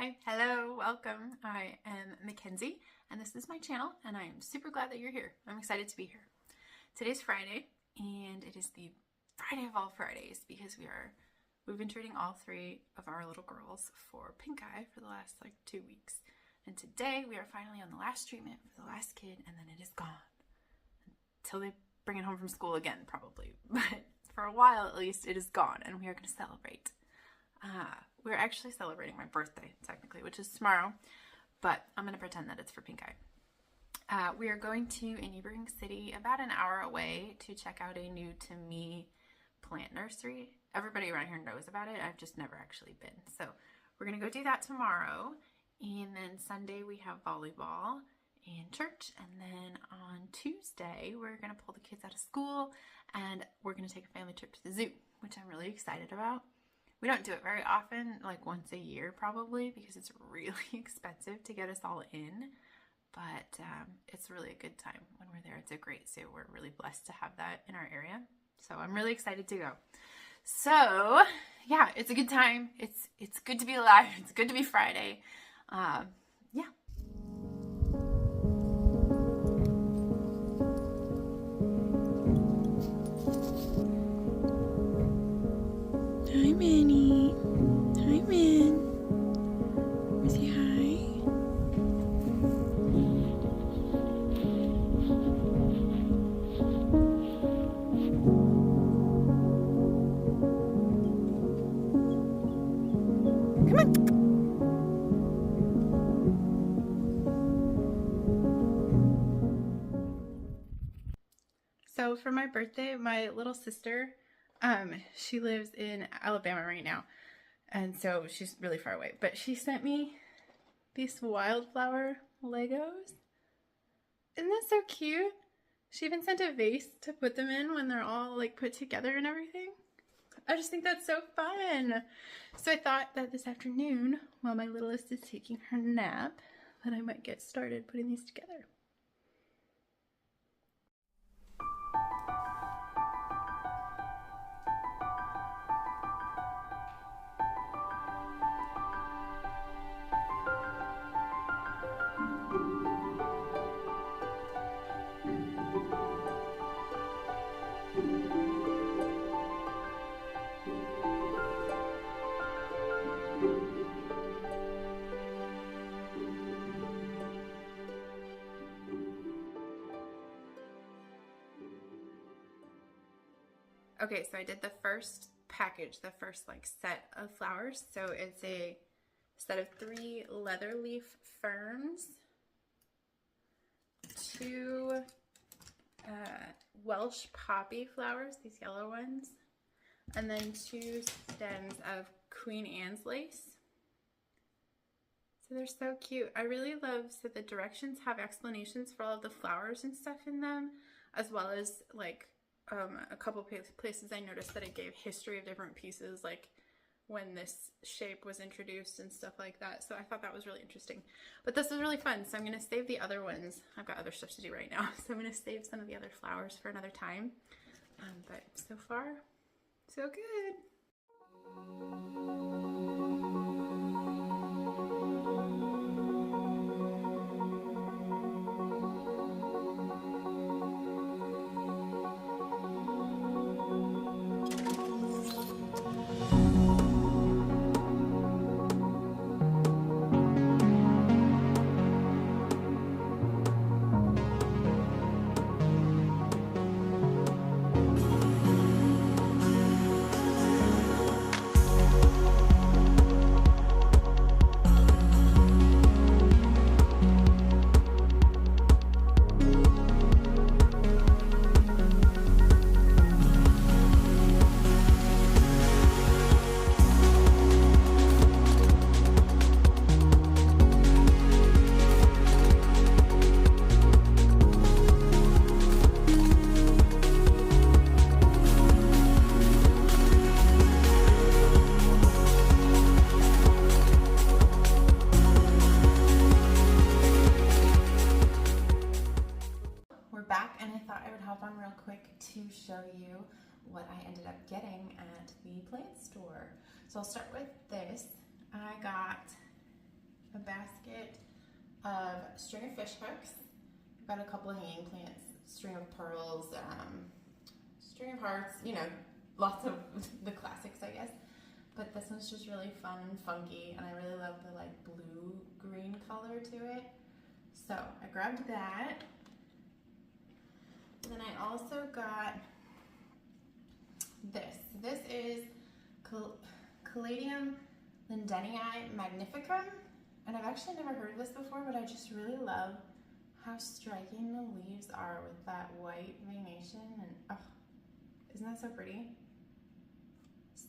Hi, hello, welcome. I am Mackenzie, and this is my channel, and I am super glad that you're here. I'm excited to be here. Today's Friday, and it is the Friday of all Fridays because we've been treating all three of our little girls for pink eye for the last 2 weeks. And today we are finally on the last treatment for the last kid, and then it is gone. Until they bring it home from school again, probably. But for a while at least, it is gone, and we are going to celebrate. We're actually celebrating my birthday, technically, which is tomorrow, but I'm going to pretend that it's for pink eye. We are going to a neighboring city about an hour away to check out a new to me plant nursery. Everybody around here knows about it. I've just never actually been. So we're going to go do that tomorrow. And then Sunday we have volleyball and church. And then on Tuesday, we're going to pull the kids out of school and we're going to take a family trip to the zoo, which I'm really excited about. We don't do it very often, like once a year probably, because it's really expensive to get us all in. But it's really a good time when we're there. It's a great zoo. We're really blessed to have that in our area. So I'm really excited to go. So yeah, it's a good time. It's good to be alive. It's good to be Friday. Yeah. Hi, Manny. Hi, Man. Wanna say hi? Come on. So for my birthday, my little sister, she lives in Alabama right now. And so she's really far away. But she sent me these wildflower Legos. Isn't that so cute? She even sent a vase to put them in when they're all put together and everything. I just think that's so fun. So I thought that this afternoon, while my littlest is taking her nap, that I might get started putting these together. Okay, so I did the first package, the first set of flowers. So it's a set of 3 leather leaf ferns, 2 Welsh poppy flowers, these yellow ones, and then 2 stems of Queen Anne's lace. So they're so cute. I really love, so the directions have explanations for all of the flowers and stuff in them, as well as a couple places I noticed that it gave history of different pieces, like when this shape was introduced and stuff like that. So I thought that was really interesting. But this was really fun, so I'm going to save the other ones. I've got other stuff to do right now, so I'm going to save some of the other flowers for another time. But so far, so good. To show you what I ended up getting at the plant store. So I'll start with this. I got basket of string of fish hooks. I've got a couple of hanging plants, string of pearls, string of hearts, you know, lots of the classics, I guess. But this one's just really fun and funky, and I really love the like blue-green color to it. So I grabbed that. And then I also got this. This is Caladium Lindenii Magnificum. And I've actually never heard of this before, but I just really love how striking the leaves are with that white veination. And oh, isn't that so pretty?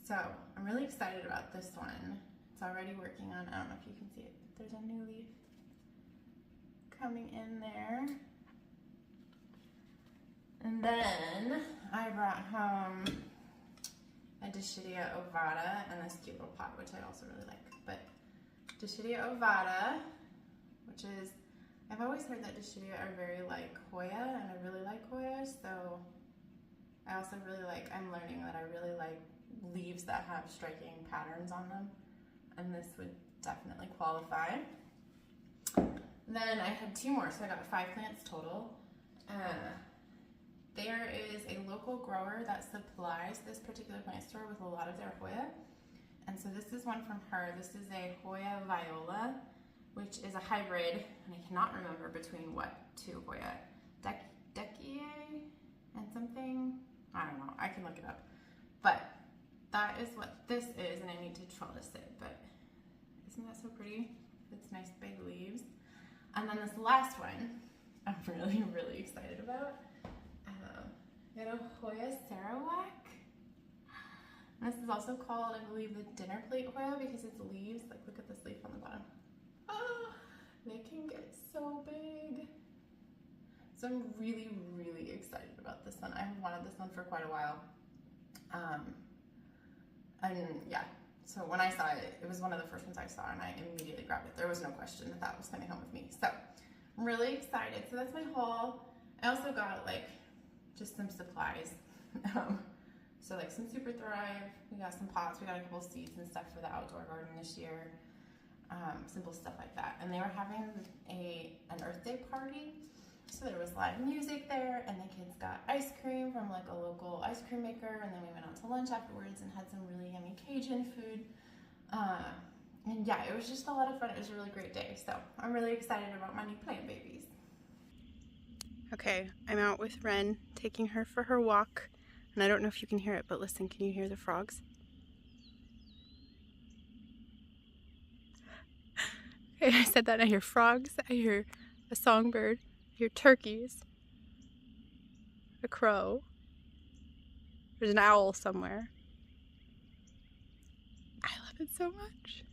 So I'm really excited about this one. It's already working on, I don't know if you can see it, but there's a new leaf coming in there. And then I brought home a Dischidia ovata and this cute little pot, which I also really like. But Dischidia ovata, which is, I've always heard that Dischidia are very like Hoya, and I really like Hoya, so I also really like, I'm learning that I really like leaves that have striking patterns on them, and this would definitely qualify. Then I had 2 more, so I got 5 plants total. There is a local grower that supplies this particular plant store with a lot of their Hoya. And so this is one from her. This is a Hoya Viola, which is a hybrid, and I cannot remember between what 2 Hoya. Dekie and something? I don't know, I can look it up. But that is what this is, and I need to trellis it, but isn't that so pretty? It's nice big leaves. And then this last one, I'm really, really excited about. Got a Hoya Sarawak. And this is also called, I believe, the dinner plate Hoya because it's leaves. Like, look at this leaf on the bottom. Oh, they can get so big. So I'm really, really excited about this one. I've wanted this one for quite a while. And yeah, so when I saw it, it was one of the first ones I saw, and I immediately grabbed it. There was no question that that was coming home with me. So I'm really excited. So that's my haul. I also got like just some supplies. So like some Super Thrive, we got some pots, we got a couple seeds and stuff for the outdoor garden this year. Simple stuff like that. And they were having an Earth Day party. So there was live music there, and the kids got ice cream from like a local ice cream maker, and then we went out to lunch afterwards and had some really yummy Cajun food. And yeah, it was just a lot of fun. It was a really great day. So I'm really excited about my new plant babies. Okay, I'm out with Ren, taking her for her walk. And I don't know if you can hear it, but listen, can you hear the frogs? Okay, I said that, I hear frogs, I hear a songbird, I hear turkeys, a crow, there's an owl somewhere. I love it so much.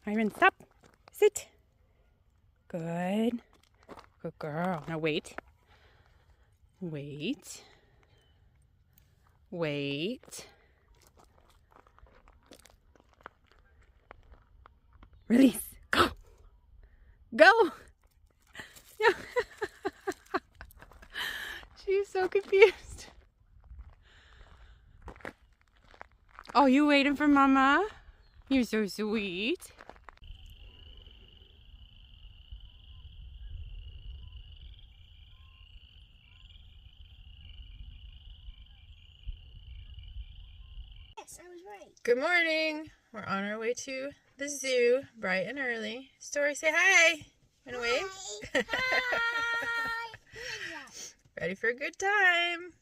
Myron, stop. Sit. Good. Good girl. Now wait. Wait. Wait. Release. Go. Go. No. She's so confused. Oh, you waiting for Mama? You're so sweet. Yes, I was right. Good morning. We're on our way to the zoo, bright and early. Story, say hi. Wanna wave? Hi. Ready for a good time.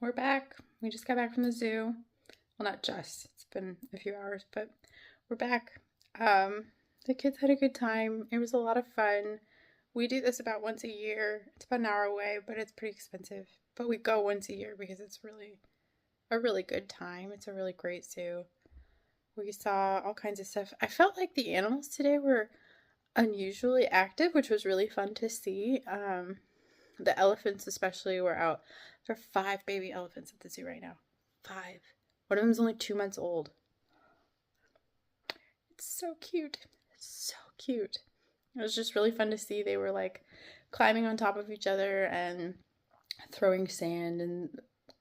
we're back. We just got back from the zoo. Well, not just. It's been a few hours, but we're back. The kids had a good time. It was a lot of fun. We do this about once a year. It's about an hour away, but it's pretty expensive. But we go once a year because it's really a really good time. It's a really great zoo. We saw all kinds of stuff. I felt like the animals today were unusually active, which was really fun to see. The elephants especially were out. There are 5 baby elephants at the zoo right now. 5. One of them is only 2 months old. It's so cute. So cute. It was just really fun to see. They were like climbing on top of each other and throwing sand and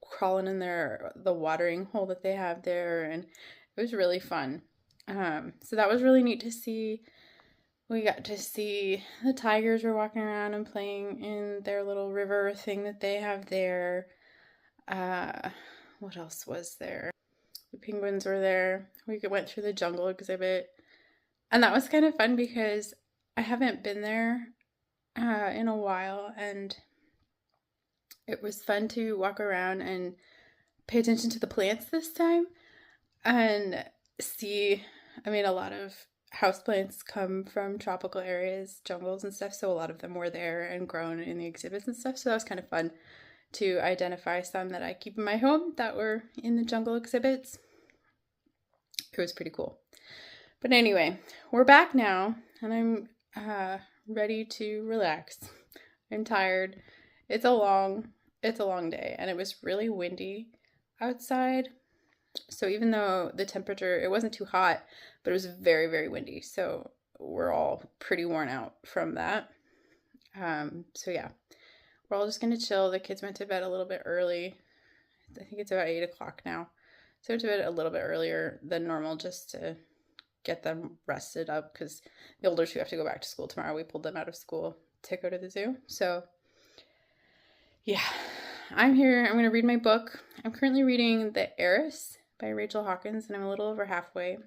crawling in the watering hole that they have there, and it was really fun. So that was really neat to see. We got to see the tigers were walking around and playing in their little river thing that they have there. What else was there? The penguins were there. We went through the jungle exhibit. And that was kind of fun because I haven't been there in a while. And it was fun to walk around and pay attention to the plants this time. And see, I mean, a lot of houseplants come from tropical areas, jungles and stuff, so a lot of them were there and grown in the exhibits and stuff, so that was kind of fun to identify some that I keep in my home that were in the jungle exhibits. It was pretty cool. But anyway, we're back now, and I'm ready to relax. I'm tired. It's a long day, and it was really windy outside. So even though the temperature, it wasn't too hot, but it was very, very windy. So we're all pretty worn out from that. So yeah, we're all just going to chill. The kids went to bed a little bit early. I think it's about 8 o'clock now. So I went to bed a little bit earlier than normal just to get them rested up because the older two have to go back to school tomorrow. We pulled them out of school to go to the zoo. So yeah, I'm here. I'm going to read my book. I'm currently reading The Heiress by Rachel Hawkins, and I'm a little over halfway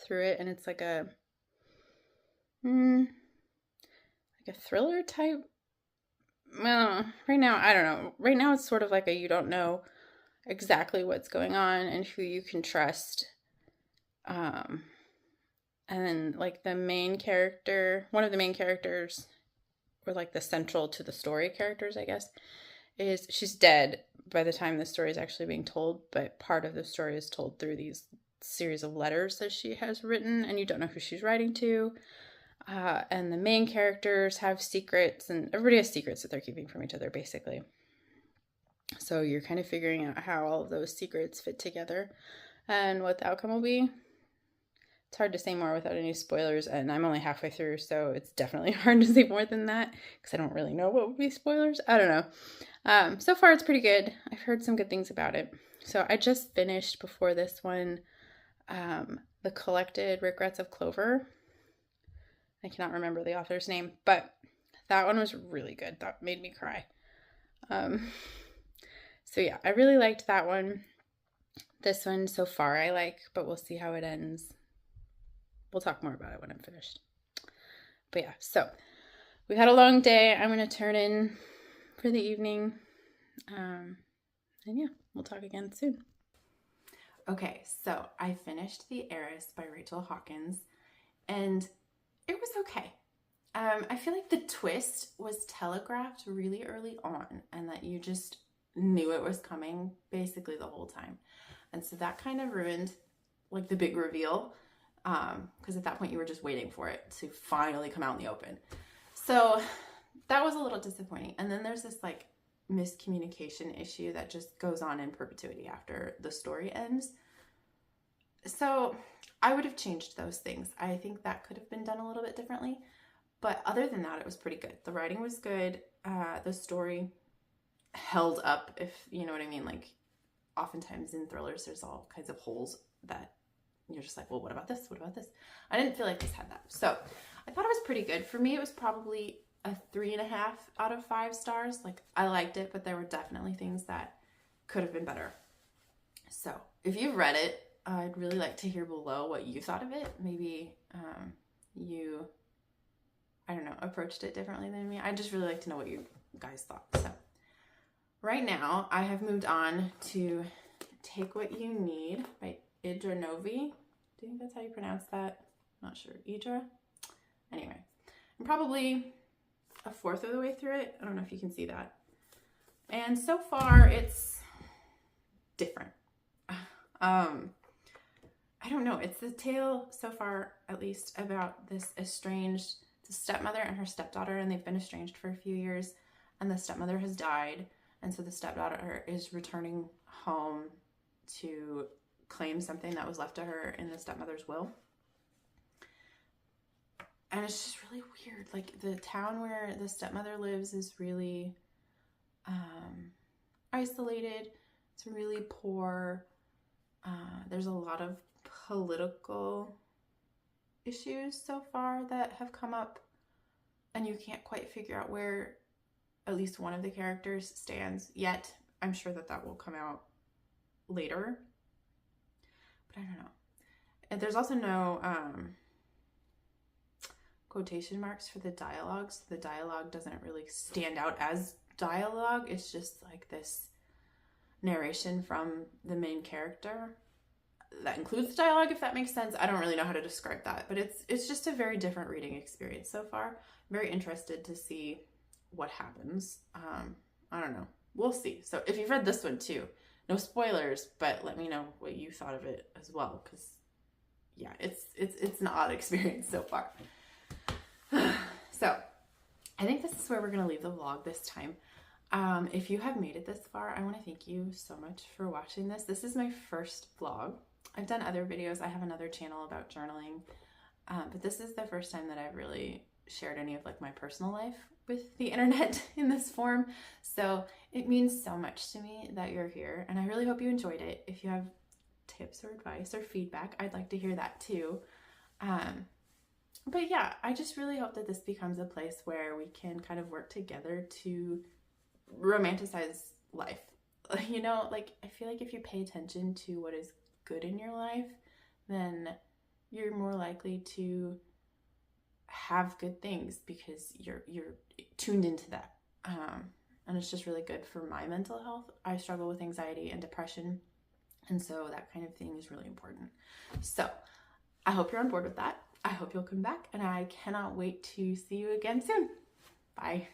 through it, and it's like a thriller type. Well, right now, I don't know. Right now it's sort of like you don't know exactly what's going on and who you can trust. And then like the main character, one of the main characters, or like the central to the story characters, I guess, is she's dead by the time the story is actually being told, but part of the story is told through these series of letters that she has written, and you don't know who she's writing to. And the main characters have secrets, and everybody has secrets that they're keeping from each other, basically. So you're kind of figuring out how all of those secrets fit together and what the outcome will be. It's hard to say more without any spoilers, and I'm only halfway through, so it's definitely hard to say more than that because I don't really know what would be spoilers. I don't know. So far, it's pretty good. I've heard some good things about it. So I just finished before this one, The Collected Regrets of Clover. I cannot remember the author's name, but that one was really good. That made me cry. So yeah, I really liked that one. This one so far I like, but we'll see how it ends. We'll talk more about it when I'm finished. But yeah, so we had a long day. I'm going to turn in for the evening. And yeah, we'll talk again soon. Okay, so I finished The Heiress by Rachel Hawkins, and it was okay. I feel like the twist was telegraphed really early on, and that you just knew it was coming basically the whole time. And so that kind of ruined like the big reveal, because at that point you were just waiting for it to finally come out in the open. So that was a little disappointing. And then there's this like miscommunication issue that just goes on in perpetuity after the story ends. So I would have changed those things. I think that could have been done a little bit differently. But other than that, it was pretty good. The writing was good. The story held up, if you know what I mean. Like oftentimes in thrillers, there's all kinds of holes that you're just like, well, what about this? What about this? I didn't feel like this had that. So I thought it was pretty good. For me, it was probably a 3.5 out of 5 stars. Like I liked it, but there were definitely things that could have been better. So if you've read it, I'd really like to hear below what you thought of it. Maybe you, I don't know, approached it differently than me. I'd just really like to know what you guys thought. So right now I have moved on to Take What You Need by Idra Novi. Do you think that's how you pronounce that? Not sure. Idra? Anyway, I'm probably a fourth of the way through it. I don't know if you can see that. And so far it's different. I don't know. It's the tale so far, at least, about this estranged stepmother and her stepdaughter, and they've been estranged for a few years, and the stepmother has died, and so the stepdaughter is returning home to claim something that was left to her in the stepmother's will. And it's just really weird. Like, the town where the stepmother lives is really isolated. It's really poor. There's a lot of political issues so far that have come up, and you can't quite figure out where at least one of the characters stands yet. I'm sure that will come out later, but I don't know. And there's also no quotation marks for the dialogue, so the dialogue doesn't really stand out as dialogue. It's just like this narration from the main character that includes dialogue, if that makes sense. I don't really know how to describe that, but it's just a very different reading experience so far. I'm very interested to see what happens. I don't know. We'll see. So if you've read this one too, no spoilers, but let me know what you thought of it as well, because yeah, it's an odd experience so far. So I think this is where we're going to leave the vlog this time. If you have made it this far, I want to thank you so much for watching this. This is my first vlog. I've done other videos. I have another channel about journaling, but this is the first time that I've really shared any of like my personal life with the internet in this form. So it means so much to me that you're here, and I really hope you enjoyed it. If you have tips or advice or feedback, I'd like to hear that too. But yeah, I just really hope that this becomes a place where we can kind of work together to romanticize life. You know, like, I feel like if you pay attention to what is good in your life, then you're more likely to have good things because you're tuned into that. And it's just really good for my mental health. I struggle with anxiety and depression, and so that kind of thing is really important. So I hope you're on board with that. I hope you'll come back, and I cannot wait to see you again soon. Bye.